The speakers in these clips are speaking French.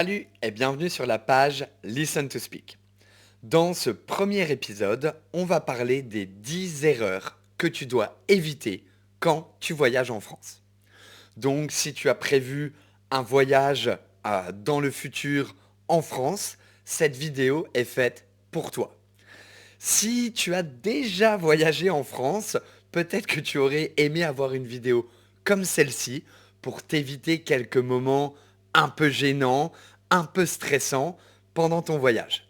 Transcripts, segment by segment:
Salut et bienvenue sur la page Listen to Speak. Dans ce premier épisode, on va parler des 10 erreurs que tu dois éviter quand tu voyages en France. Donc si tu as prévu un voyage dans le futur en France, cette vidéo est faite pour toi. Si tu as déjà voyagé en France, peut-être que tu aurais aimé avoir une vidéo comme celle-ci pour t'éviter quelques moments un peu gênants, un peu stressants pendant ton voyage.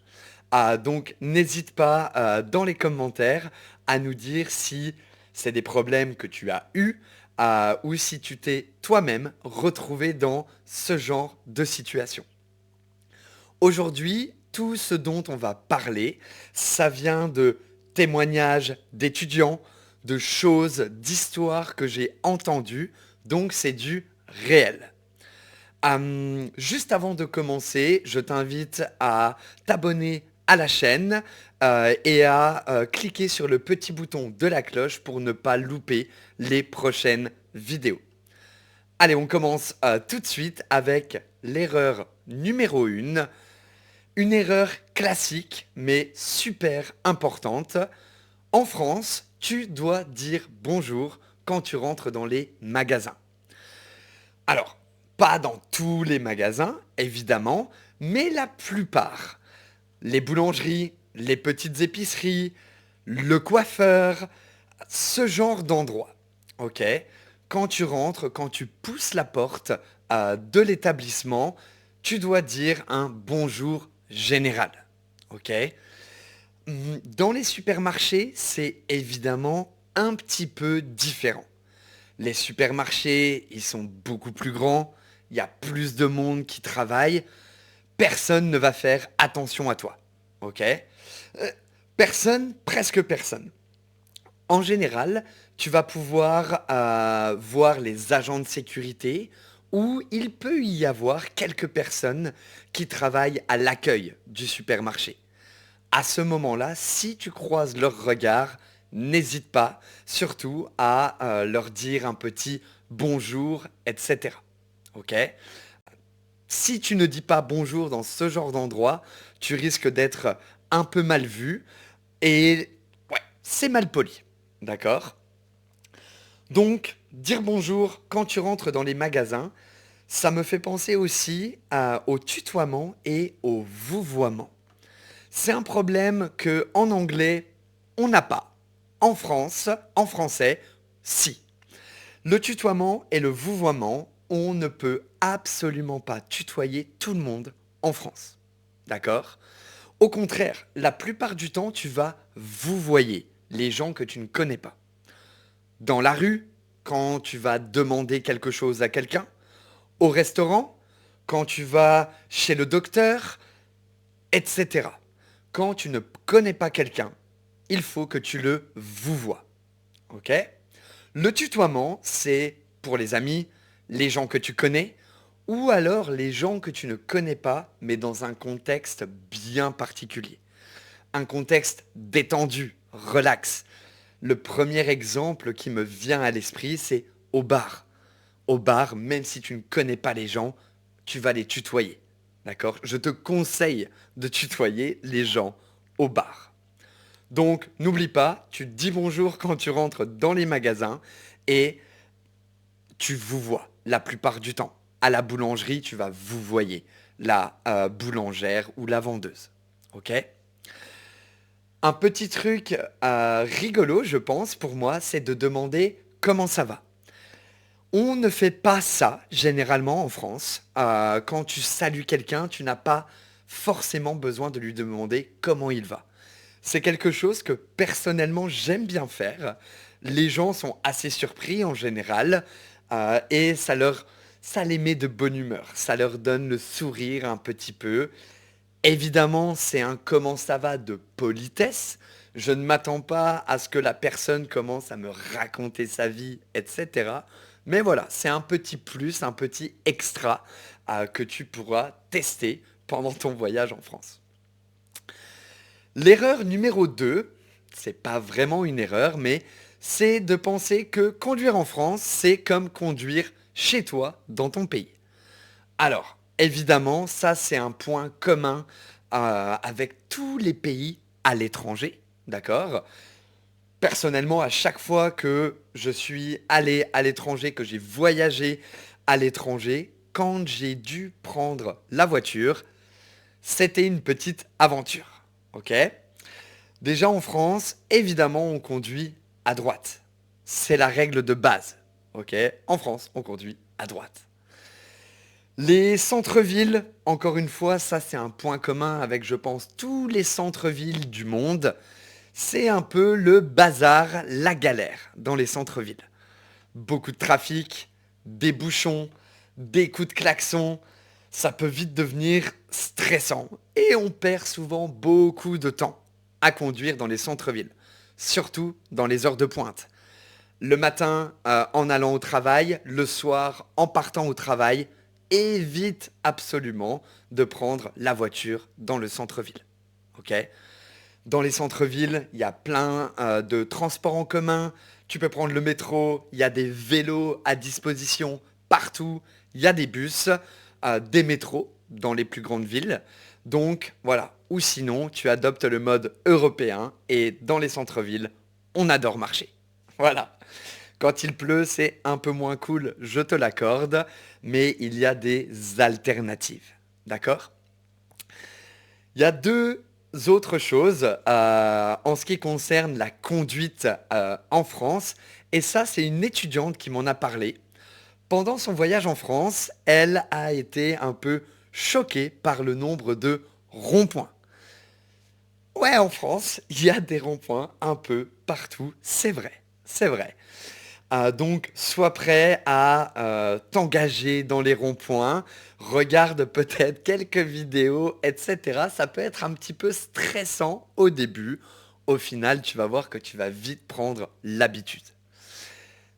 Donc n'hésite pas dans les commentaires à nous dire si c'est des problèmes que tu as eus ou si tu t'es toi-même retrouvé dans ce genre de situation. Aujourd'hui, tout ce dont on va parler, ça vient de témoignages d'étudiants, de choses, d'histoires que j'ai entendues, donc c'est du réel. Juste avant de commencer, je t'invite à t'abonner à la chaîne et à cliquer sur le petit bouton de la cloche pour ne pas louper les prochaines vidéos. Allez, on commence tout de suite avec l'erreur numéro 1. Une erreur classique, mais super importante. En France, tu dois dire bonjour quand tu rentres dans les magasins. Alors, pas dans tous les magasins, évidemment, mais la plupart. Les boulangeries, les petites épiceries, le coiffeur, ce genre d'endroit. Ok? Quand tu rentres, quand tu pousses la porte de l'établissement, tu dois dire un bonjour général. Ok? Dans les supermarchés, c'est évidemment un petit peu différent. Les supermarchés, ils sont beaucoup plus grands, il y a plus de monde qui travaille, personne ne va faire attention à toi. Ok? Personne, presque personne. En général, tu vas pouvoir voir les agents de sécurité ou il peut y avoir quelques personnes qui travaillent à l'accueil du supermarché. À ce moment-là, si tu croises leur regard, n'hésite pas surtout à leur dire un petit bonjour, etc. Ok? Si tu ne dis pas bonjour dans ce genre d'endroit, tu risques d'être un peu mal vu et ouais, c'est mal poli. D'accord? Donc, dire bonjour quand tu rentres dans les magasins, ça me fait penser aussi au tutoiement et au vouvoiement. C'est un problème que en anglais, on n'a pas. En France, en français, si. Le tutoiement et le vouvoiement, on ne peut absolument pas tutoyer tout le monde en France. D'accord? Au contraire, la plupart du temps, tu vas vouvoyer les gens que tu ne connais pas. Dans la rue, quand tu vas demander quelque chose à quelqu'un, au restaurant, quand tu vas chez le docteur, etc. Quand tu ne connais pas quelqu'un, il faut que tu le vouvoies. Ok? Le tutoiement, c'est pour les amis, les gens que tu connais, ou alors les gens que tu ne connais pas, mais dans un contexte bien particulier. Un contexte détendu, relax. Le premier exemple qui me vient à l'esprit, c'est au bar. Au bar, même si tu ne connais pas les gens, tu vas les tutoyer. D'accord? Je te conseille de tutoyer les gens au bar. Donc, n'oublie pas, tu dis bonjour quand tu rentres dans les magasins et tu vous vois la plupart du temps. À la boulangerie, tu vas vous voyer la boulangère ou la vendeuse. Ok? Un petit truc rigolo, je pense, pour moi, c'est de demander comment ça va. On ne fait pas ça généralement en France. Quand tu salues quelqu'un, tu n'as pas forcément besoin de lui demander comment il va. C'est quelque chose que personnellement j'aime bien faire. Les gens sont assez surpris en général et ça les met de bonne humeur. Ça leur donne le sourire un petit peu. Évidemment, c'est un comment ça va de politesse. Je ne m'attends pas à ce que la personne commence à me raconter sa vie, etc. Mais voilà, c'est un petit plus, un petit extra que tu pourras tester pendant ton voyage en France. L'erreur numéro 2, c'est pas vraiment une erreur, mais c'est de penser que conduire en France, c'est comme conduire chez toi dans ton pays. Alors, Évidemment, ça c'est un point commun avec tous les pays à l'étranger, d'accord? Personnellement, à chaque fois que je suis allé à l'étranger, que j'ai voyagé à l'étranger, quand j'ai dû prendre la voiture, c'était une petite aventure, ok? Déjà en France, évidemment, on conduit à droite. C'est la règle de base, ok? En France, on conduit à droite. Les centres-villes, encore une fois, ça c'est un point commun avec, je pense, tous les centres-villes du monde. C'est un peu le bazar, la galère dans les centres-villes. Beaucoup de trafic, des bouchons, des coups de klaxon. Ça peut vite devenir stressant et on perd souvent beaucoup de temps à conduire dans les centres-villes, surtout dans les heures de pointe. Le matin en allant au travail, le soir en partant au travail, évite absolument de prendre la voiture dans le centre-ville. Ok? Dans les centres-villes, il y a plein de transports en commun. Tu peux prendre le métro, il y a des vélos à disposition partout. Il y a des bus, des métros dans les plus grandes villes. Donc voilà. Ou sinon, tu adoptes le mode européen et dans les centres-villes, on adore marcher. Voilà. Quand il pleut, c'est un peu moins cool, je te l'accorde, mais il y a des alternatives. D'accord? Il y a deux autres choses en ce qui concerne la conduite en France. Et ça, c'est une étudiante qui m'en a parlé. Pendant son voyage en France, elle a été un peu choquée par le nombre de ronds-points. Ouais, en France, il y a des ronds-points un peu partout, c'est vrai, c'est vrai. Donc, sois prêt à t'engager dans les ronds-points, regarde peut-être quelques vidéos, etc. Ça peut être un petit peu stressant au début. Au final, tu vas voir que tu vas vite prendre l'habitude.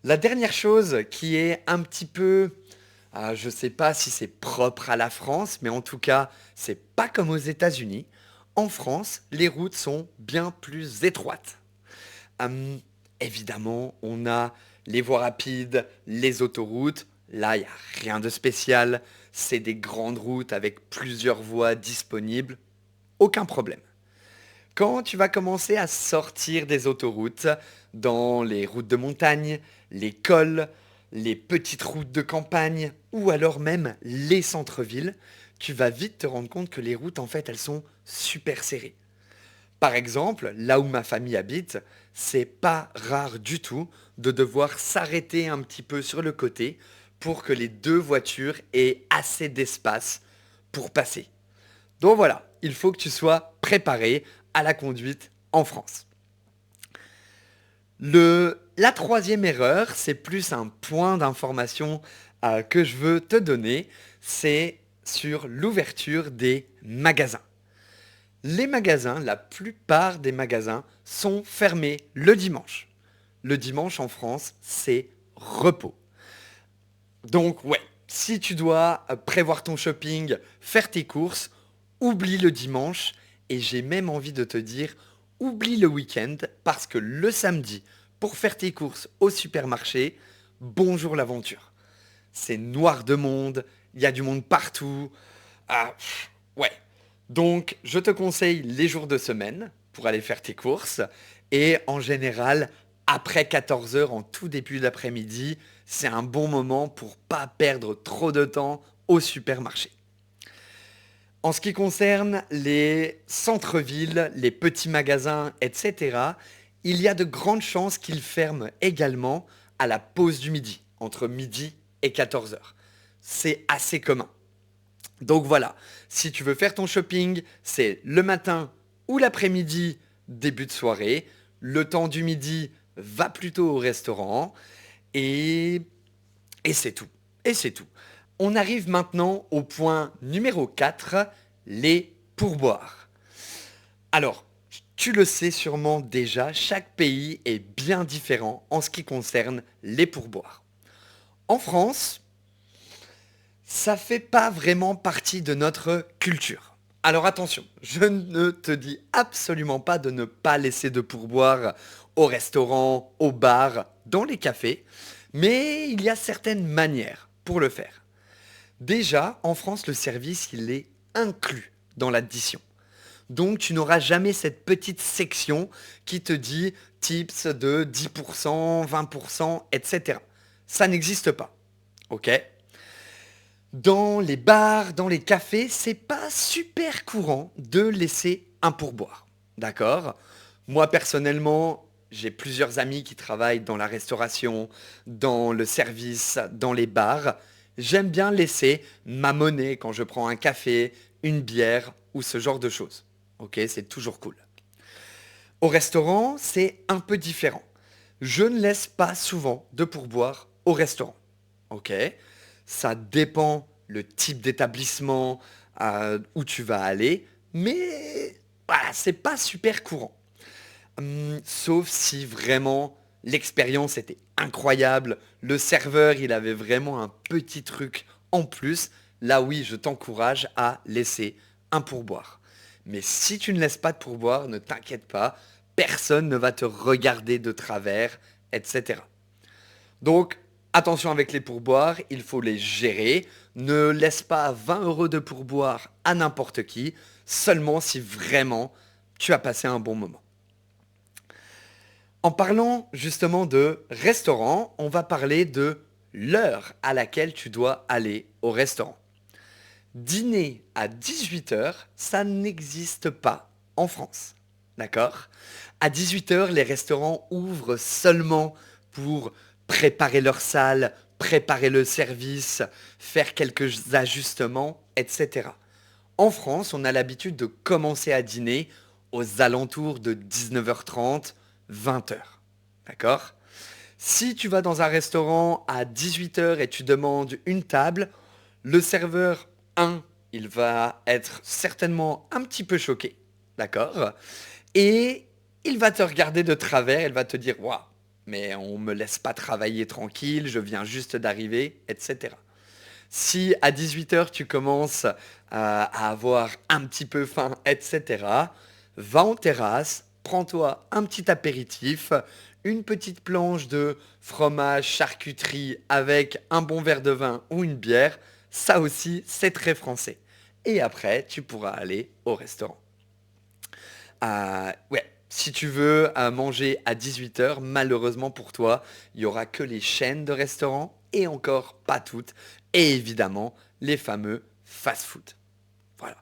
La dernière chose qui est un petit peu, je ne sais pas si c'est propre à la France, mais en tout cas, c'est pas comme aux États-Unis. En France, les routes sont bien plus étroites. Hum, Évidemment, on a les voies rapides, les autoroutes. Là, il n'y a rien de spécial. C'est des grandes routes avec plusieurs voies disponibles. Aucun problème. Quand tu vas commencer à sortir des autoroutes, dans les routes de montagne, les cols, les petites routes de campagne ou alors même les centres-villes, tu vas vite te rendre compte que les routes, en fait, elles sont super serrées. Par exemple, là où ma famille habite, c'est pas rare du tout de devoir s'arrêter un petit peu sur le côté pour que les deux voitures aient assez d'espace pour passer. Donc voilà, il faut que tu sois préparé à la conduite en France. La troisième erreur, c'est plus un point d'information que je veux te donner, c'est sur l'ouverture des magasins. Les magasins, la plupart des magasins sont fermés le dimanche. Le dimanche en France, c'est repos. Donc ouais, si tu dois prévoir ton shopping, faire tes courses, oublie le dimanche et j'ai même envie de te dire, oublie le week-end parce que le samedi, pour faire tes courses au supermarché, bonjour l'aventure. C'est noir de monde, il y a du monde partout. Ouais. Donc, je te conseille les jours de semaine pour aller faire tes courses. Et en général, après 14 heures, en tout début d'après-midi, c'est un bon moment pour pas perdre trop de temps au supermarché. En ce qui concerne les centres-villes, les petits magasins, etc., il y a de grandes chances qu'ils ferment également à la pause du midi, entre midi et 14 heures. C'est assez commun. Donc voilà, si tu veux faire ton shopping, c'est le matin ou l'après-midi, début de soirée. Le temps du midi, va plutôt au restaurant. Et, et c'est tout. Et c'est tout. On arrive maintenant au point numéro 4, les pourboires. Alors, tu le sais sûrement déjà, chaque pays est bien différent en ce qui concerne les pourboires. En France, ça fait pas vraiment partie de notre culture. Alors attention, je ne te dis absolument pas de ne pas laisser de pourboire au restaurant, au bar, dans les cafés, mais il y a certaines manières pour le faire. Déjà, en France, le service, il est inclus dans l'addition. Donc, tu n'auras jamais cette petite section qui te dit tips de 10%, 20%, etc. Ça n'existe pas. OK? Dans les bars, dans les cafés, c'est pas super courant de laisser un pourboire. D'accord? Moi, personnellement, j'ai plusieurs amis qui travaillent dans la restauration, dans le service, dans les bars. J'aime bien laisser ma monnaie quand je prends un café, une bière ou ce genre de choses. Ok, c'est toujours cool. Au restaurant, c'est un peu différent. Je ne laisse pas souvent de pourboire au restaurant. Ok, ça dépend le type d'établissement où tu vas aller, mais voilà, c'est pas super courant. Sauf si vraiment l'expérience était incroyable, le serveur il avait vraiment un petit truc en plus, là oui je t'encourage à laisser un pourboire. Mais si tu ne laisses pas de pourboire, ne t'inquiète pas, personne ne va te regarder de travers, etc. Donc attention avec les pourboires, il faut les gérer, ne laisse pas 20 euros de pourboire à n'importe qui, seulement si vraiment tu as passé un bon moment. En parlant justement de restaurant, on va parler de l'heure à laquelle tu dois aller au restaurant. Dîner à 18 heures, ça n'existe pas en France. D'accord? À 18 heures, les restaurants ouvrent seulement pour préparer leur salle, préparer le service, faire quelques ajustements, etc. En France, on a l'habitude de commencer à dîner aux alentours de 19h30, 20h. D'accord? Si tu vas dans un restaurant à 18 heures et tu demandes une table, le serveur, il va être certainement un petit peu choqué. D'accord? Et il va te regarder de travers, il va te dire, waouh, mais on me laisse pas travailler tranquille, je viens juste d'arriver, etc. Si à 18 heures tu commences à avoir un petit peu faim, etc., va en terrasse, prends-toi un petit apéritif, une petite planche de fromage, charcuterie avec un bon verre de vin ou une bière. Ça aussi, c'est très français. Et après, tu pourras aller au restaurant. Ouais, si tu veux manger à 18 heures, malheureusement pour toi, il n'y aura que les chaînes de restaurants et encore pas toutes. Et évidemment, les fameux fast-food. Voilà.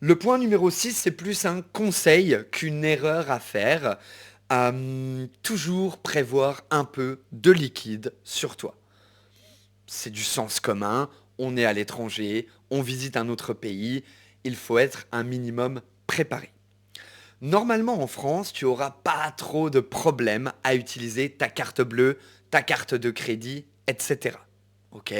Le point numéro 6, c'est plus un conseil qu'une erreur à faire. Toujours prévoir un peu de liquide sur toi. C'est du sens commun, on est à l'étranger, on visite un autre pays, il faut être un minimum préparé. Normalement en France, tu n'auras pas trop de problèmes à utiliser ta carte bleue, ta carte de crédit, etc. Ok?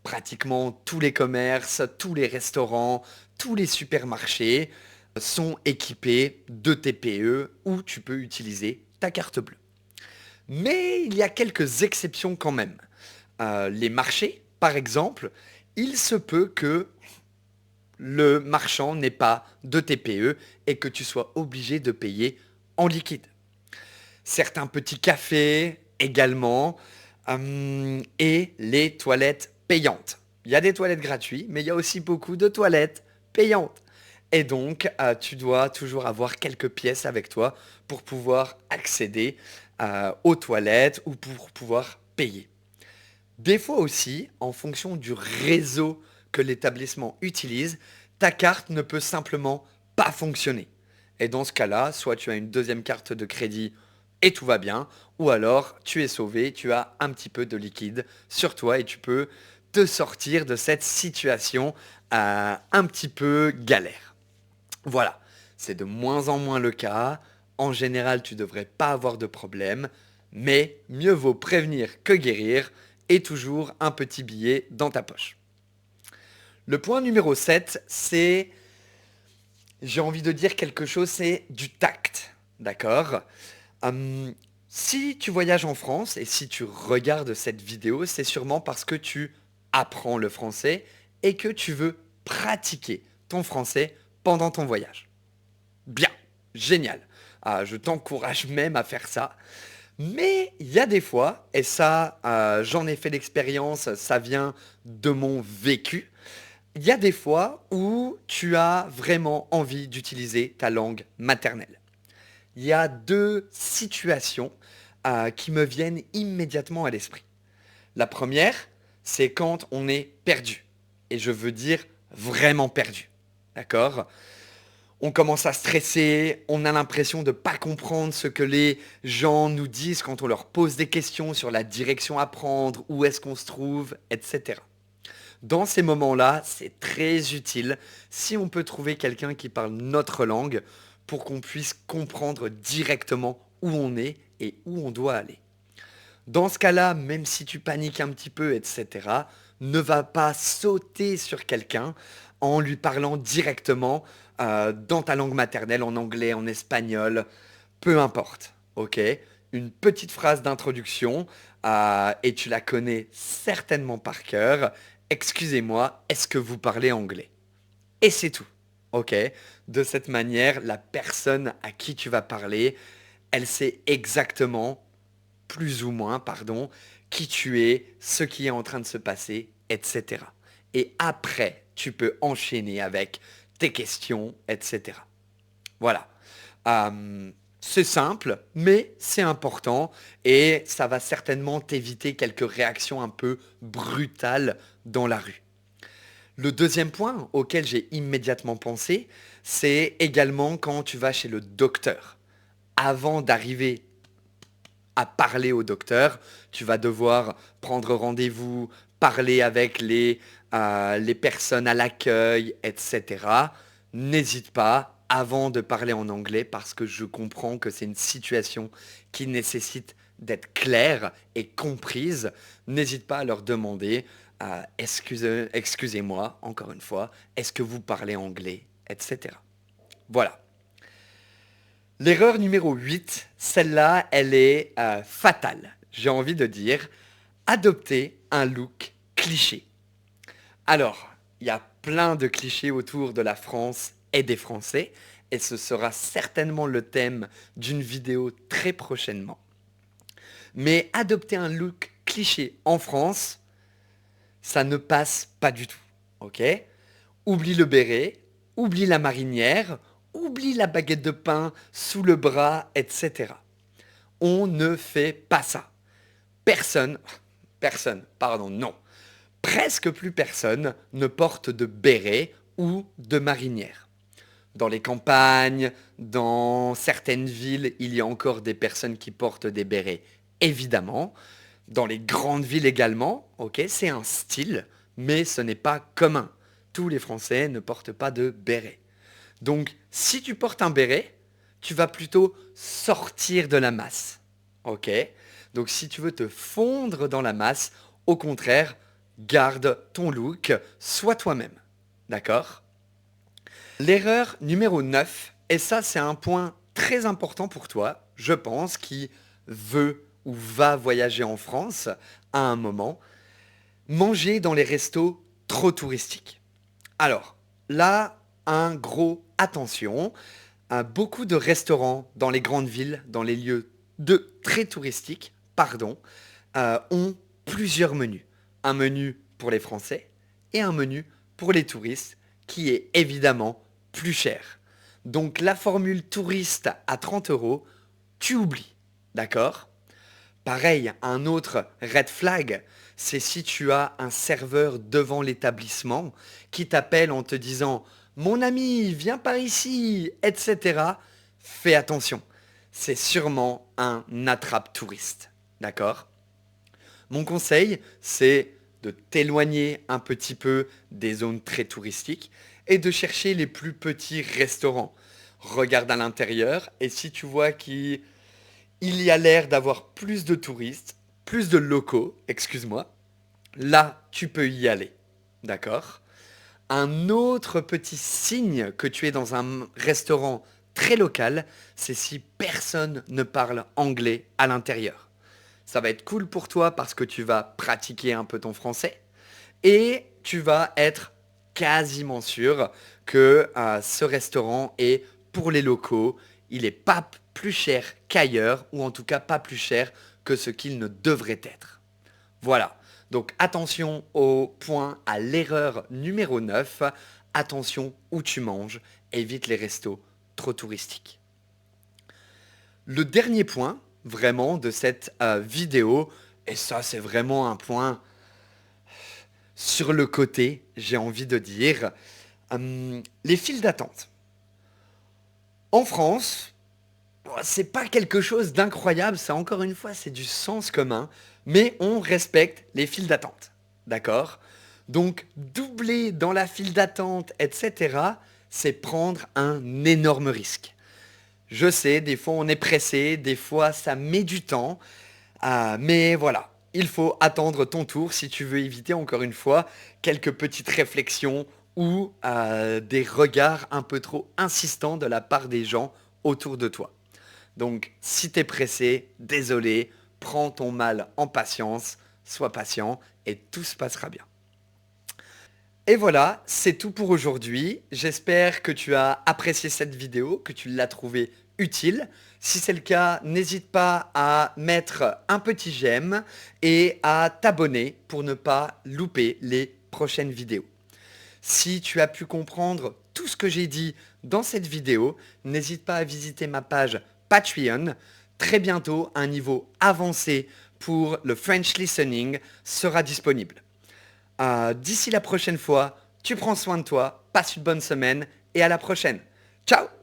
Pratiquement tous les commerces, tous les restaurants, tous les supermarchés sont équipés de TPE où tu peux utiliser ta carte bleue. Mais il y a quelques exceptions quand même. Les marchés, par exemple, il se peut que le marchand n'ait pas de TPE et que tu sois obligé de payer en liquide. Certains petits cafés également et les toilettes payantes. Il y a des toilettes gratuites, mais il y a aussi beaucoup de toilettes payantes. Et donc, tu dois toujours avoir quelques pièces avec toi pour pouvoir accéder aux toilettes ou pour pouvoir payer. Des fois aussi, en fonction du réseau que l'établissement utilise, ta carte ne peut simplement pas fonctionner. Et dans ce cas-là, soit tu as une deuxième carte de crédit et tout va bien, ou alors tu es sauvé, tu as un petit peu de liquide sur toi et tu peux te sortir de cette situation un petit peu galère. Voilà, c'est de moins en moins le cas. En général, tu ne devrais pas avoir de problème, mais mieux vaut prévenir que guérir et toujours un petit billet dans ta poche. Le point numéro 7, c'est, j'ai envie de dire quelque chose, c'est du tact. D'accord? Hum, Si tu voyages en France et si tu regardes cette vidéo, c'est sûrement parce que tu apprends le français et que tu veux pratiquer ton français pendant ton voyage. Bien, génial. Je t'encourage même à faire ça. Mais il y a des fois, et ça, j'en ai fait l'expérience, ça vient de mon vécu, il y a des fois où tu as vraiment envie d'utiliser ta langue maternelle. Il y a 2 situations, qui me viennent immédiatement à l'esprit. La première, c'est quand on est perdu et je veux dire vraiment perdu, d'accord? On commence à stresser, on a l'impression de ne pas comprendre ce que les gens nous disent quand on leur pose des questions sur la direction à prendre, où est-ce qu'on se trouve, et cetera. Dans ces moments-là, c'est très utile si on peut trouver quelqu'un qui parle notre langue pour qu'on puisse comprendre directement où on est et où on doit aller. Dans ce cas-là, même si tu paniques un petit peu, etc., ne va pas sauter sur quelqu'un en lui parlant directement dans ta langue maternelle, en anglais, en espagnol, peu importe, ok? Une petite phrase d'introduction et tu la connais certainement par cœur. Excusez-moi, est-ce que vous parlez anglais? Et c'est tout, ok? De cette manière, la personne à qui tu vas parler, elle sait exactement plus ou moins, pardon, qui tu es, ce qui est en train de se passer, etc. Et après, tu peux enchaîner avec tes questions, etc. Voilà. C'est simple, mais c'est important et ça va certainement t'éviter quelques réactions un peu brutales dans la rue. Le deuxième point auquel j'ai immédiatement pensé, c'est également quand tu vas chez le docteur. Avant d'arriver à parler au docteur. Tu vas devoir prendre rendez-vous, parler avec les personnes à l'accueil, etc. N'hésite pas avant de parler en anglais parce que je comprends que c'est une situation qui nécessite d'être claire et comprise. N'hésite pas à leur demander excusez-moi, encore une fois, est-ce que vous parlez anglais, etc. Voilà. L'erreur numéro 8, celle-là, elle est fatale. J'ai envie de dire, adopter un look cliché. Alors, il y a plein de clichés autour de la France et des Français, et ce sera certainement le thème d'une vidéo très prochainement. Mais adopter un look cliché en France, ça ne passe pas du tout. Ok? Oublie le béret, oublie la marinière, oublie la baguette de pain sous le bras, etc. On ne fait pas ça. Non. Presque plus personne ne porte de béret ou de marinière. Dans les campagnes, dans certaines villes, il y a encore des personnes qui portent des bérets, évidemment. Dans les grandes villes également, ok, c'est un style, mais ce n'est pas commun. Tous les Français ne portent pas de béret. Donc, si tu portes un béret, tu vas plutôt sortir de la masse. Ok? Donc, si tu veux te fondre dans la masse, au contraire, garde ton look, sois toi-même. D'accord? L'erreur numéro 9, et ça c'est un point très important pour toi, je pense, qui veut ou va voyager en France à un moment, manger dans les restos trop touristiques. Alors, là, un gros attention, beaucoup de restaurants dans les grandes villes, dans les lieux très touristiques, pardon, ont plusieurs menus. Un menu pour les Français et un menu pour les touristes qui est évidemment plus cher. Donc la formule touriste à 30 €, tu oublies, d'accord? Pareil, un autre red flag, c'est si tu as un serveur devant l'établissement qui t'appelle en te disant «Mon ami, viens par ici», etc. Fais attention, c'est sûrement un attrape-touriste, d'accord? Mon conseil, c'est de t'éloigner un petit peu des zones très touristiques et de chercher les plus petits restaurants. Regarde à l'intérieur et si tu vois qu'il y a l'air d'avoir plus de touristes, plus de locaux, excuse-moi, là, tu peux y aller. D'accord? Un autre petit signe que tu es dans un restaurant très local, c'est si personne ne parle anglais à l'intérieur. Ça va être cool pour toi parce que tu vas pratiquer un peu ton français et tu vas être quasiment sûr que ce restaurant est pour les locaux. Il n'est pas plus cher qu'ailleurs, ou en tout cas pas plus cher que ce qu'il ne devrait être. Voilà, donc attention au point, à l'erreur numéro 9, attention où tu manges, évite les restos trop touristiques. Le dernier point, vraiment, de cette vidéo, et ça c'est vraiment un point sur le côté, j'ai envie de dire, les files d'attente. En France, c'est pas quelque chose d'incroyable, ça encore une fois, c'est du sens commun, mais on respecte les files d'attente. D'accord? Donc, doubler dans la file d'attente, etc., c'est prendre un énorme risque. Je sais, des fois on est pressé, des fois ça met du temps, mais voilà, il faut attendre ton tour si tu veux éviter encore une fois quelques petites réflexions ou des regards un peu trop insistants de la part des gens autour de toi. Donc si t'es pressé, désolé, prends ton mal en patience, sois patient et tout se passera bien. Et voilà, c'est tout pour aujourd'hui. J'espère que tu as apprécié cette vidéo, que tu l'as trouvée utile. Si c'est le cas, n'hésite pas à mettre un petit j'aime et à t'abonner pour ne pas louper les prochaines vidéos. Si tu as pu comprendre tout ce que j'ai dit dans cette vidéo, n'hésite pas à visiter ma page Patreon. Très bientôt, un niveau avancé pour le French Listening sera disponible. D'ici la prochaine fois, tu prends soin de toi, passe une bonne semaine et à la prochaine. Ciao!